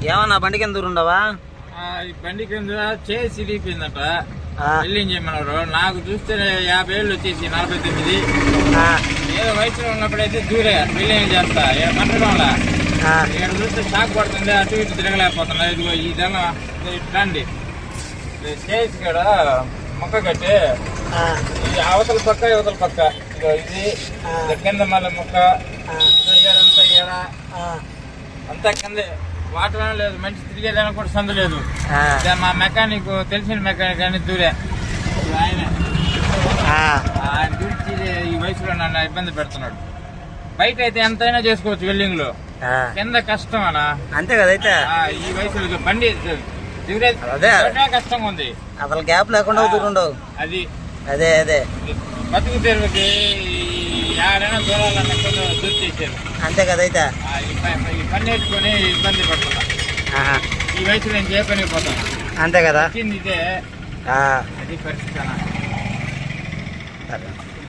ఏమన్నా బండి కింద ఉండవా? ఈ బండి కింద చేసి ఇరిగిపోయిందట. వెల్డింగ్ చేయమన్నారు. నాకు చూస్తే 50 ఏళ్ళు వచ్చేసి 49. ఏదో వయసులో ఉన్నప్పుడైతే దూరే వెల్డింగ్ చేస్తా మంటడంలా. ఇక్కడ చూస్తే షాక్ పడుతుంది, అటు ఇటు తిరగలేకపోతున్నా. ఇదిగో ఇదన్నా ఇట్లాండి చేసి కూడా మొక్క కట్టి ఇది అవతల పక్క యువతల పక్క. ఇదిగో ఇది కింద మళ్ళీ మొక్క ఏడంతా ఏడ అంతా కింద వాటర్ లేదు. మంచి తిరిగేదానికి కూడా సందు లేదు. మా మెకానిక్ తెలిసిన మెకానిక్ అని దూరే ఆయన దూచి ఈ వయసులో నన్ను ఇబ్బంది పెడుతున్నాడు. బయట అయితే ఎంతైనా చేసుకోవచ్చు వెల్డింగ్ లో, కింద కష్టం అనా. అంతే కదా. అయితే ఈ వయసులో బండి దిగురే కష్టంగా ఉంది. అసలు గ్యాప్ లేకుండా దూరుండవు. అది అదే అదే బతుకు తెరువుకి ఎవరైనా దూరాలన్న దూరం చేశారు. అంతే కదా. అయితే ఈ పని నేర్చుకొని ఇబ్బంది పడుతున్నా. ఈ వయసులో నేను ఏ పనికి పోతాను. అంతే కదా. ఇదే అది పరిస్థితి.